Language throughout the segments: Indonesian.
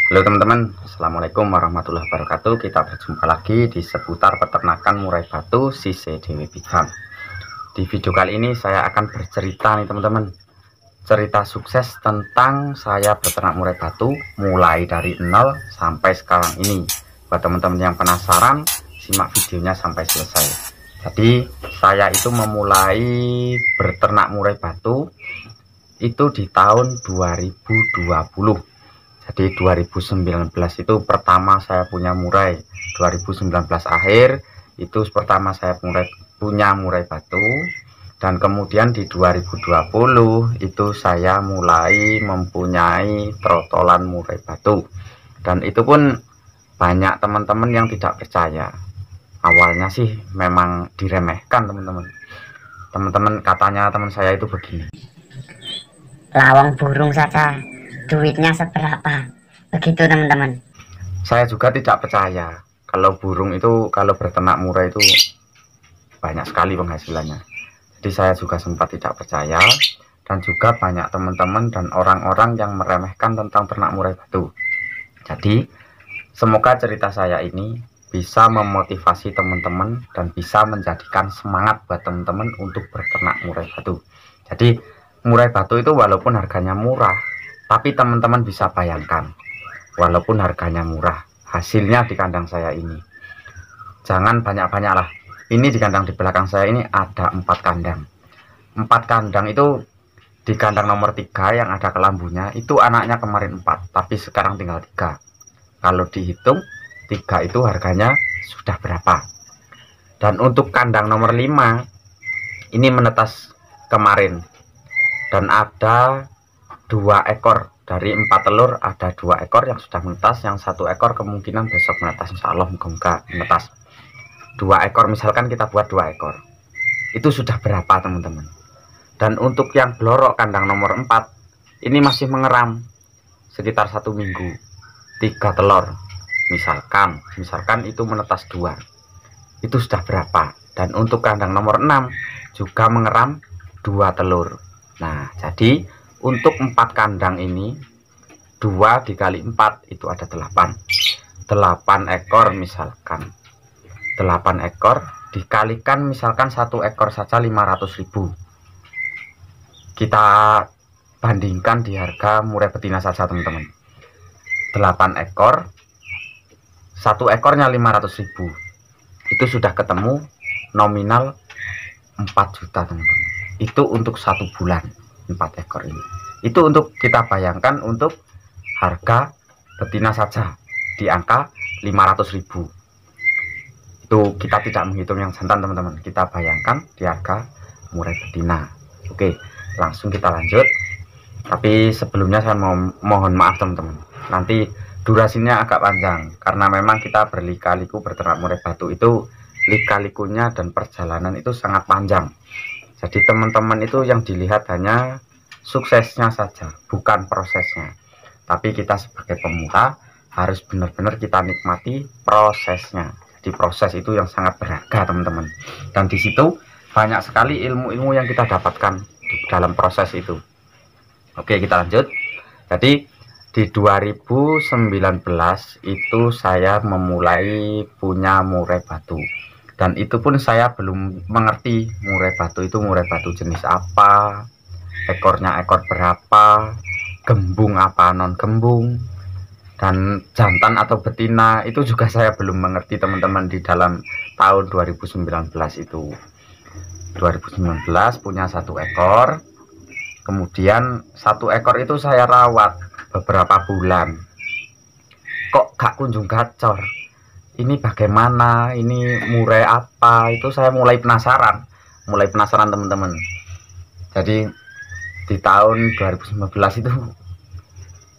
Halo teman-teman, Assalamualaikum warahmatullahi wabarakatuh. Kita berjumpa lagi di seputar peternakan murai batu Sise Dewi Farm. Di video kali ini saya akan bercerita nih teman-teman, cerita sukses tentang saya beternak murai batu mulai dari nol sampai sekarang ini. Buat teman-teman yang penasaran, simak videonya sampai selesai. Jadi saya itu memulai beternak murai batu itu di tahun 2020. Jadi 2019 itu pertama saya punya murai, 2019 akhir itu pertama saya punya murai batu, dan kemudian di 2020 itu saya mulai mempunyai trotolan murai batu. Dan itu pun banyak teman-teman yang tidak percaya. Awalnya sih memang diremehkan teman-teman. Teman-teman katanya teman saya itu begini. Lawang burung saja duitnya seberapa, begitu teman-teman. Saya juga tidak percaya kalau burung itu, kalau berternak murai itu banyak sekali penghasilannya. Jadi saya juga sempat tidak percaya, dan juga banyak teman-teman dan orang-orang yang meremehkan tentang ternak murai batu. Jadi semoga cerita saya ini bisa memotivasi teman-teman dan bisa menjadikan semangat buat teman-teman untuk berternak murai batu. Jadi murai batu itu walaupun harganya murah, tapi teman-teman bisa bayangkan, walaupun harganya murah, hasilnya di kandang saya ini jangan banyak-banyak lah. Ini di kandang di belakang saya ini ada 4 kandang. 4 kandang itu di kandang nomor 3 yang ada kelambunya itu anaknya kemarin 4, tapi sekarang tinggal 3. Kalau dihitung 3 itu harganya sudah berapa. Dan untuk kandang nomor 5 ini menetas kemarin, dan ada 2 ekor dari 4 telur, ada 2 ekor yang sudah menetas, yang 1 ekor kemungkinan besok menetas, insya Allah moga-moga menetas. 2 ekor misalkan kita buat 2 ekor, itu sudah berapa teman-teman. Dan untuk yang blorok kandang nomor 4 ini masih mengeram sekitar 1 minggu, 3 telur misalkan itu menetas 2, itu sudah berapa. Dan untuk kandang nomor 6 juga mengeram 2 telur. Nah jadi untuk 4 kandang ini 2 dikali 4 itu ada 8 ekor, misalkan 8 ekor dikalikan misalkan 1 ekor saja 500.000. Kita bandingkan di harga murai betina saja teman-teman. 8 ekor 1 ekornya 500.000, itu sudah ketemu nominal 4 juta teman-teman. Itu untuk 1 bulan 4 ekor ini. Itu untuk kita bayangkan untuk harga betina saja di angka 500.000. Itu kita tidak menghitung yang jantan teman-teman, kita bayangkan di harga murai betina. Oke, langsung kita lanjut. Tapi sebelumnya saya mohon maaf teman-teman, nanti durasinya agak panjang karena memang kita berlika-liku berternak murai batu itu lika-likunya dan perjalanan itu sangat panjang. Jadi teman-teman itu yang dilihat hanya suksesnya saja, bukan prosesnya. Tapi kita sebagai pemula harus benar-benar kita nikmati prosesnya. Jadi proses itu yang sangat berharga teman-teman. Dan di situ banyak sekali ilmu-ilmu yang kita dapatkan di dalam proses itu. Oke, kita lanjut. Jadi di 2019 itu saya memulai punya murai batu. Dan itu pun saya belum mengerti murai batu itu murai batu jenis apa, ekornya ekor berapa, gembung apa non gembung, dan jantan atau betina itu juga saya belum mengerti teman-teman di dalam tahun 2019 itu. 2019 punya 1 ekor, kemudian 1 ekor itu saya rawat beberapa bulan, kok gak kunjung gacor, ini bagaimana, ini murai apa, itu saya mulai penasaran teman-teman. Jadi di tahun 2019 itu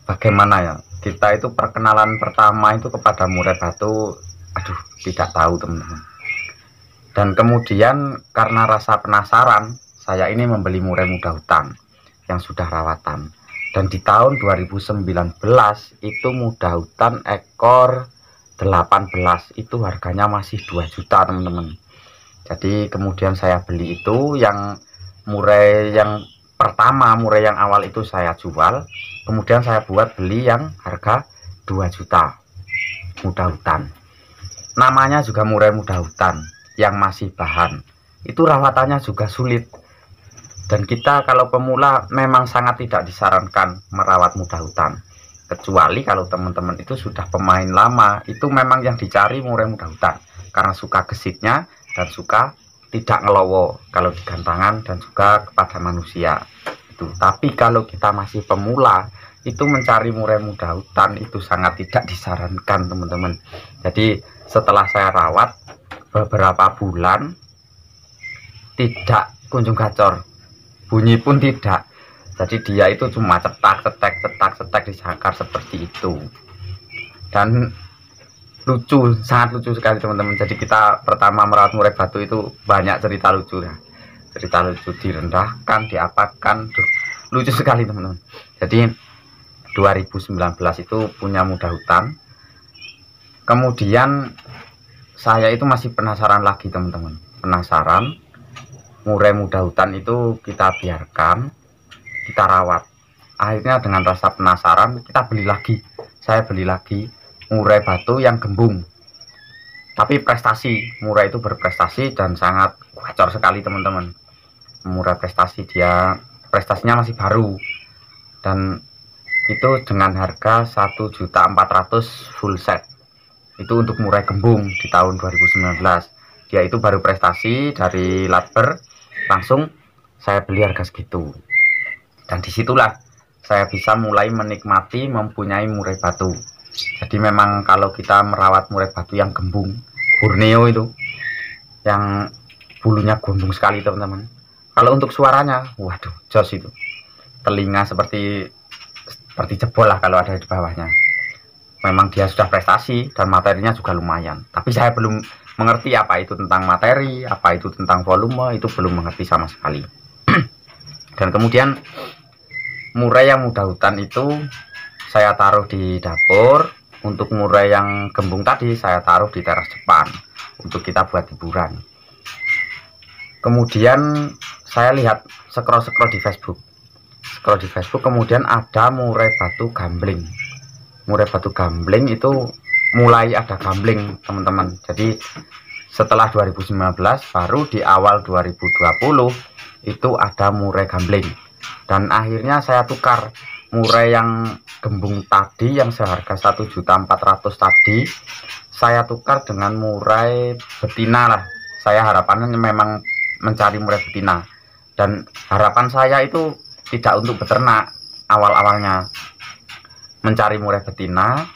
bagaimana ya, kita itu perkenalan pertama itu kepada murai batu, aduh tidak tahu teman-teman. Dan kemudian karena rasa penasaran, saya ini membeli murai muda hutan yang sudah rawatan. Dan di tahun 2019 itu muda hutan ekor 18 itu harganya masih 2 juta teman-teman. Jadi kemudian saya beli itu, yang murai yang pertama, murai yang awal itu saya jual, kemudian saya buat beli yang harga 2 juta muda hutan. Namanya juga murai muda hutan yang masih bahan. Itu rawatannya juga sulit. Dan kita kalau pemula memang sangat tidak disarankan merawat muda hutan. Kecuali kalau teman-teman itu sudah pemain lama, itu memang yang dicari murai muda hutan. Karena suka gesitnya dan suka tidak ngelowo kalau digantangan dan juga kepada manusia itu. Tapi kalau kita masih pemula, itu mencari murai muda hutan itu sangat tidak disarankan teman-teman. Jadi setelah saya rawat beberapa bulan tidak kunjung gacor, bunyi pun tidak. Jadi dia itu cuma cetak di sangkar seperti itu. Dan lucu, sangat lucu sekali teman-teman. Jadi kita pertama merawat murai batu itu banyak cerita lucu ya. Cerita lucu, direndahkan, diapakan, lucu sekali teman-teman. Jadi 2019 itu punya muda hutan. Kemudian saya itu masih penasaran lagi teman-teman. Penasaran, murai muda hutan itu kita biarkan, kita rawat. Akhirnya dengan rasa penasaran kita beli lagi. Saya beli lagi murai batu yang gembung, tapi prestasi, murai itu berprestasi dan sangat gacor sekali teman-teman. Murai prestasi, dia prestasinya masih baru dan itu dengan harga 1.400.000 full set. Itu untuk murai gembung di tahun 2019. Dia itu baru prestasi dari Latber, langsung saya beli harga segitu. Dan disitulah saya bisa mulai menikmati mempunyai murai batu. Jadi memang kalau kita merawat murai batu yang gembung, Borneo itu, yang bulunya gombong sekali teman-teman. Kalau untuk suaranya, waduh, jos itu. Telinga seperti jebol lah kalau ada di bawahnya. Memang dia sudah prestasi dan materinya juga lumayan. Tapi saya belum mengerti apa itu tentang materi, apa itu tentang volume, itu belum mengerti sama sekali. Dan kemudian murai yang muda hutan itu saya taruh di dapur. Untuk murai yang gembung tadi saya taruh di teras depan untuk kita buat hiburan. Kemudian saya lihat scroll di Facebook. Kemudian ada murai batu gambling. Murai batu gambling itu mulai ada gambling teman-teman. Jadi setelah 2019 baru di awal 2020 itu ada murai gambling. Dan akhirnya saya tukar murai yang gembung tadi yang seharga 1.400.000 tadi, saya tukar dengan murai betina lah. Saya harapannya memang mencari murai betina, dan harapan saya itu tidak untuk beternak awal-awalnya, mencari murai betina,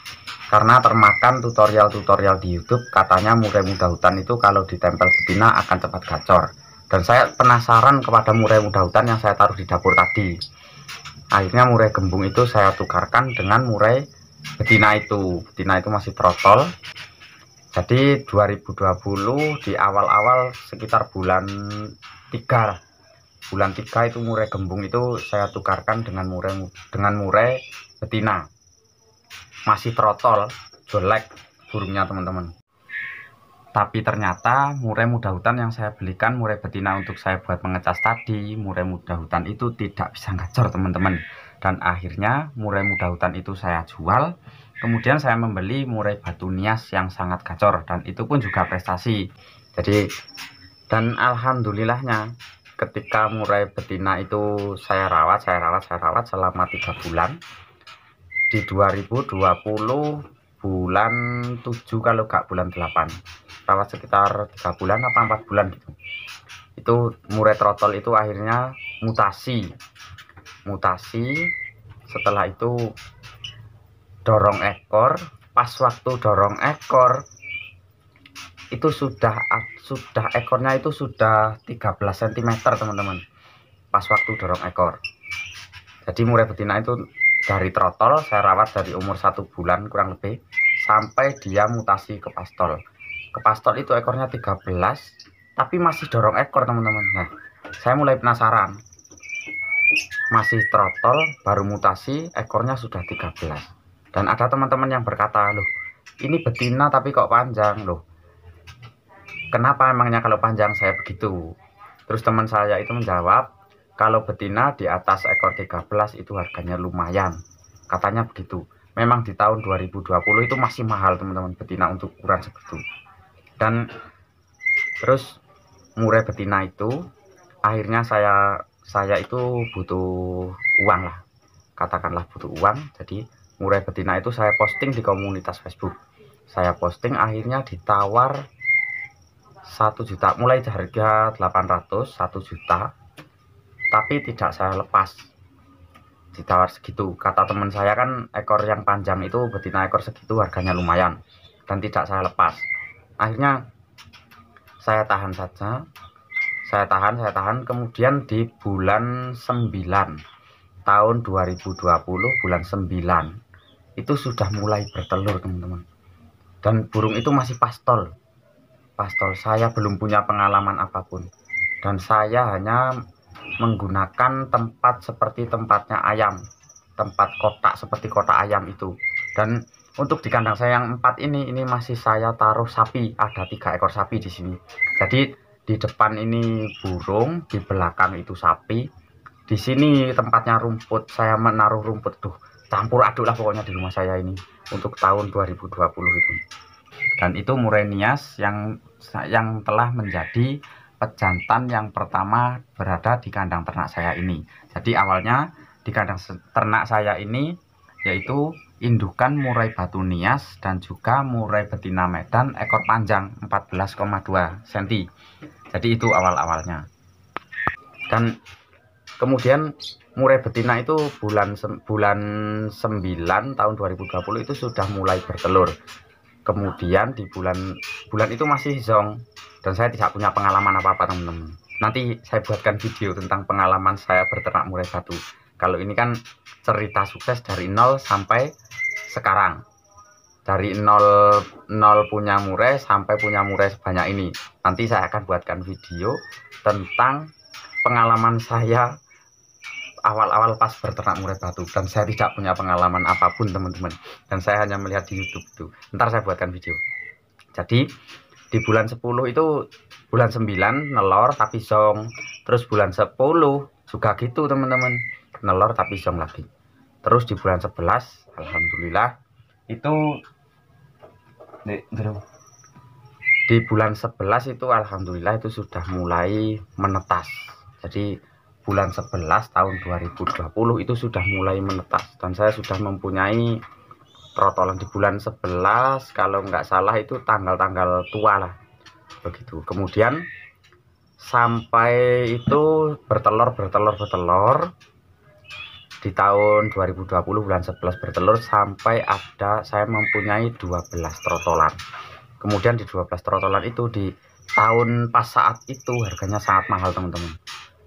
karena termakan tutorial di YouTube katanya murai muda hutan itu kalau ditempel betina akan cepat gacor. Dan saya penasaran kepada murai muda hutan yang saya taruh di dapur tadi. Akhirnya murai gembung itu saya tukarkan dengan murai betina itu. Betina itu masih trotol. Jadi 2020 di awal-awal sekitar bulan 3 itu murai gembung itu saya tukarkan dengan murai betina. Masih trotol, jelek burungnya teman-teman. Tapi ternyata murai muda hutan yang saya belikan, murai betina untuk saya buat mengecas tadi, murai muda hutan itu tidak bisa gacor teman-teman. Dan akhirnya murai muda hutan itu saya jual. Kemudian saya membeli murai batu nias yang sangat gacor, dan itu pun juga prestasi. Jadi, dan alhamdulillahnya ketika murai betina itu saya rawat selama 3 bulan. Di 2020 bulan 7 kalau gak bulan 8, rawat sekitar 3 bulan apa 4 bulan gitu. Itu murai trotol itu akhirnya mutasi. Setelah itu dorong ekor. Pas waktu dorong ekor itu sudah ekornya itu sudah 13 cm teman-teman. Pas waktu dorong ekor. Jadi murai betina itu dari trotol saya rawat dari umur 1 bulan kurang lebih sampai dia mutasi ke pastol. Ke pastol itu ekornya 13, tapi masih dorong ekor teman-teman. Nah, saya mulai penasaran. Masih trotol, baru mutasi, ekornya sudah 13. Dan ada teman-teman yang berkata, loh, ini betina tapi kok panjang loh. Kenapa emangnya kalau panjang saya begitu? Terus teman saya itu menjawab, kalau betina di atas ekor 13 itu harganya lumayan, katanya begitu. memang di tahun 2020 itu masih mahal teman-teman betina untuk ukuran segitu. Dan terus murai betina itu akhirnya saya itu butuh uang lah, katakanlah butuh uang. Jadi murai betina itu saya posting di komunitas Facebook, saya posting, akhirnya ditawar 1 juta, mulai harga 800, 1 juta, tapi tidak saya lepas. Ditawar segitu, kata teman saya kan ekor yang panjang itu betina ekor segitu harganya lumayan, dan tidak saya lepas. Akhirnya saya tahan saja, saya tahan, kemudian di bulan 9 tahun 2020, bulan 9 itu sudah mulai bertelur teman-teman, dan burung itu masih pastol. Saya belum punya pengalaman apapun, dan saya hanya menggunakan tempat seperti tempatnya ayam, tempat kotak seperti kotak ayam itu. Dan untuk di kandang saya yang 4 ini masih saya taruh sapi, ada 3 ekor sapi di sini. Jadi di depan ini burung, di belakang itu sapi, di sini tempatnya rumput, saya menaruh rumput tuh, campur aduk lah pokoknya di rumah saya ini untuk tahun 2020 itu. Dan itu murai Nias yang telah menjadi pejantan yang pertama berada di kandang ternak saya ini. Jadi awalnya di kandang ternak saya ini yaitu indukan murai batu Nias dan juga murai betina Medan ekor panjang 14,2 cm. Jadi itu awal-awalnya. Dan kemudian murai betina itu bulan 9 tahun 2020 itu sudah mulai bertelur. Kemudian di bulan itu masih zong, dan saya tidak punya pengalaman apa-apa teman-teman. Nanti saya buatkan video tentang pengalaman saya berternak murai batu. Kalau ini kan cerita sukses dari 0 sampai sekarang, dari 0 punya murai sampai punya murai sebanyak ini. Nanti saya akan buatkan video tentang pengalaman saya awal-awal pas berternak murai batu, dan saya tidak punya pengalaman apapun teman-teman, dan saya hanya melihat di YouTube itu. Ntar saya buatkan video. Jadi di bulan 10 itu, bulan 9 nelor tapi zong, terus bulan 10 juga gitu teman-teman, nelor tapi zong lagi. Terus di bulan 11 alhamdulillah itu di bulan 11 itu alhamdulillah itu sudah mulai menetas. Jadi bulan 11 tahun 2020 itu sudah mulai menetas, dan saya sudah mempunyai trotolan di bulan 11, kalau nggak salah itu tanggal-tanggal tua lah begitu. Kemudian sampai itu bertelur di tahun 2020 bulan 11 bertelur sampai ada saya mempunyai 12 trotolan. Kemudian di 12 trotolan itu di tahun pas saat itu harganya sangat mahal teman-teman,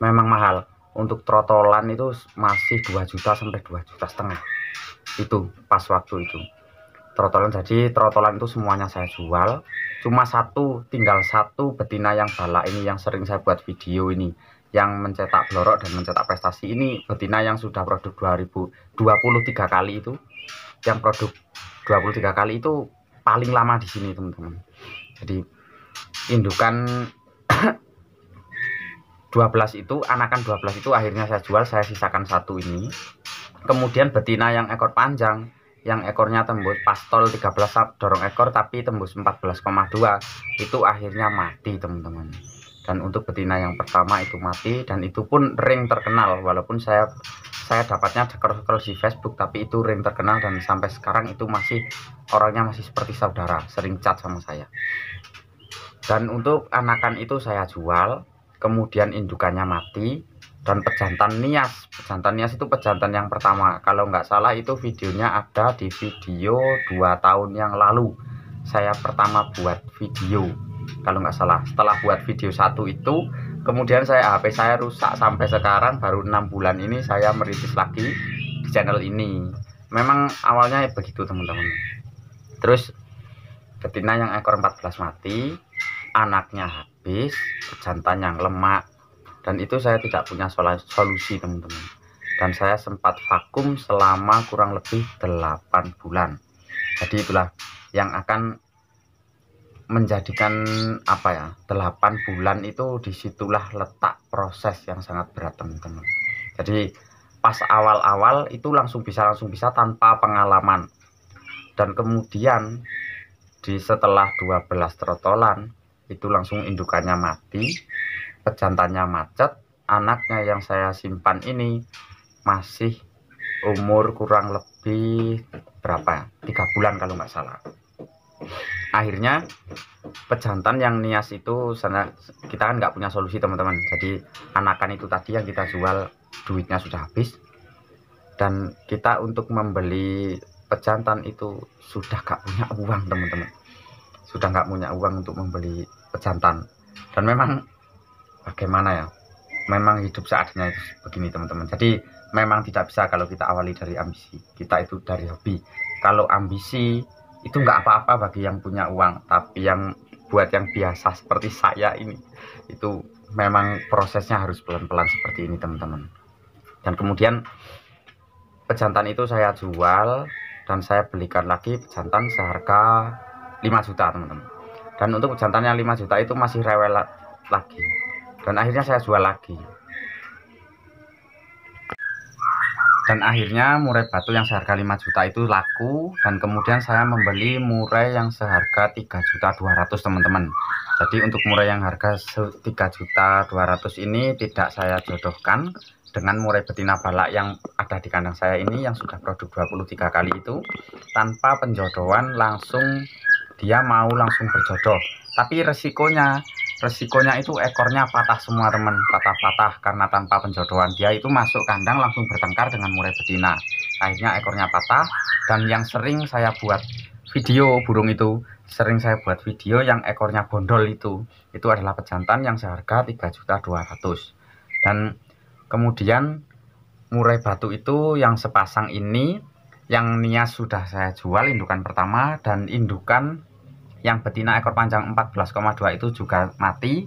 memang mahal. Untuk trotolan itu masih 2 juta sampai 2,5 juta itu pas waktu itu trotolan. Jadi trotolan itu semuanya saya jual, cuma tinggal satu betina yang balak ini yang sering saya buat video ini, yang mencetak blorok dan mencetak prestasi. Ini betina yang sudah produk 2023 kali itu, yang produk 23 kali itu paling lama di sini teman-teman. Jadi indukan 12 itu, anakan 12 itu akhirnya saya jual, saya sisakan satu ini. Kemudian betina yang ekor panjang, yang ekornya tembus pastol 13 dorong ekor tapi tembus 14,2 itu akhirnya mati teman-teman. Dan untuk betina yang pertama itu mati, dan itu pun ring terkenal, walaupun saya dapatnya deker di Facebook, tapi itu ring terkenal, dan sampai sekarang itu masih orangnya masih seperti saudara, sering chat sama saya. Dan untuk anakan itu saya jual, kemudian indukannya mati. Dan pejantan Nias itu pejantan yang pertama, kalau nggak salah itu videonya ada di video 2 tahun yang lalu. Saya pertama buat video kalau nggak salah. Setelah buat video 1 itu, kemudian HP saya rusak, sampai sekarang baru 6 bulan ini saya merilis lagi di channel ini. Memang awalnya begitu teman-teman. Terus betina yang ekor 14 mati, anaknya habis, pejantan yang lemak, dan itu saya tidak punya solusi teman-teman. Dan saya sempat vakum selama kurang lebih 8 bulan. Jadi itulah yang akan menjadikan 8 bulan itu, disitulah letak proses yang sangat berat teman-teman. Jadi pas awal-awal itu langsung bisa tanpa pengalaman. Dan kemudian setelah 12 trotolan itu langsung indukannya mati, pejantannya macet. Anaknya yang saya simpan ini masih umur kurang lebih berapa, 3 bulan kalau nggak salah. Akhirnya pejantan yang nias itu kita kan nggak punya solusi teman-teman, jadi anakan itu tadi yang kita jual duitnya sudah habis, dan kita untuk membeli pejantan itu sudah nggak punya uang teman-teman, sudah nggak punya uang untuk membeli pejantan. Dan memang bagaimana ya, memang hidup seadanya itu begini teman-teman. Jadi memang tidak bisa kalau kita awali dari ambisi, kita itu dari hobi. Kalau ambisi itu nggak apa-apa bagi yang punya uang, tapi yang buat yang biasa seperti saya ini, itu memang prosesnya harus pelan-pelan seperti ini teman-teman. Dan kemudian pejantan itu saya jual, dan saya belikan lagi pejantan seharga 5 juta teman-teman. Dan untuk pejantan yang 5 juta itu masih rewel lagi, dan akhirnya saya jual lagi. Dan akhirnya murai batu yang seharga 5 juta itu laku, dan kemudian saya membeli murai yang seharga 3.200.000 teman-teman. Jadi untuk murai yang harga 3.200.000 ini tidak saya jodohkan dengan murai betina balak yang ada di kandang saya ini, yang sudah produk 23 kali itu. Tanpa penjodohan langsung dia mau langsung berjodoh, tapi resikonya itu ekornya patah semua teman, patah-patah karena tanpa penjodohan. Dia itu masuk kandang langsung bertengkar dengan murai betina, akhirnya ekornya patah. Dan yang sering saya buat video burung itu, sering saya buat video yang ekornya bondol itu adalah pejantan yang seharga 3.200.000. Dan kemudian murai batu itu yang sepasang ini yang nias sudah saya jual indukan pertama, dan indukan yang betina ekor panjang 14,2 itu juga mati.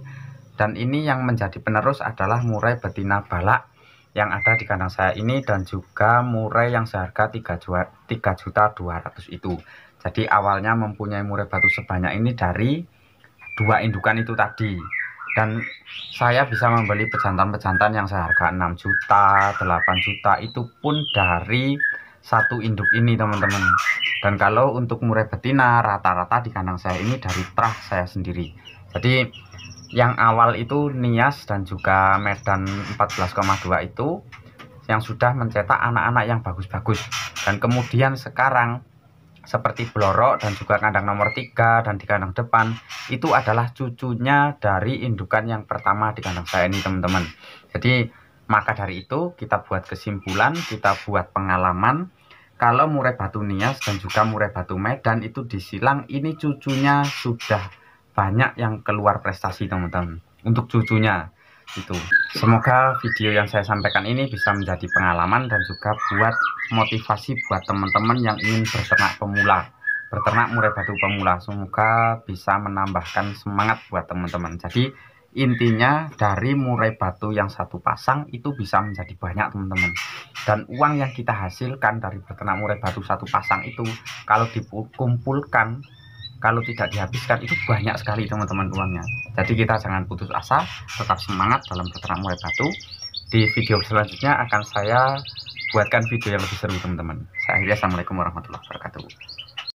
Dan ini yang menjadi penerus adalah murai betina balak yang ada di kandang saya ini, dan juga murai yang seharga 3.200.000 itu. Jadi awalnya mempunyai murai batu sebanyak ini dari 2 indukan itu tadi. Dan saya bisa membeli pejantan-pejantan yang seharga 6 juta, 8 juta itu pun dari 1 induk ini teman-teman. Dan kalau untuk murai betina rata-rata di kandang saya ini dari trah saya sendiri. Jadi yang awal itu nias dan juga medan 14,2 itu yang sudah mencetak anak-anak yang bagus-bagus. Dan kemudian sekarang seperti blorok dan juga kandang nomor 3 dan di kandang depan itu adalah cucunya dari indukan yang pertama di kandang saya ini teman-teman. Jadi maka dari itu kita buat kesimpulan, kita buat pengalaman, kalau murai batu nias dan juga murai batu medan itu disilang, ini cucunya sudah banyak yang keluar prestasi teman-teman untuk cucunya itu. Semoga video yang saya sampaikan ini bisa menjadi pengalaman dan juga buat motivasi buat teman-teman yang ingin berternak pemula, berternak murai batu pemula. Semoga bisa menambahkan semangat buat teman-teman. Jadi intinya dari murai batu yang 1 pasang itu bisa menjadi banyak teman-teman. Dan uang yang kita hasilkan dari berternak murai batu 1 pasang itu kalau dikumpulkan, kalau tidak dihabiskan itu banyak sekali teman-teman uangnya. Jadi kita jangan putus asa, tetap semangat dalam berternak murai batu. Di video selanjutnya akan saya buatkan video yang lebih seru teman-teman. Saya akhiri, assalamualaikum warahmatullahi wabarakatuh.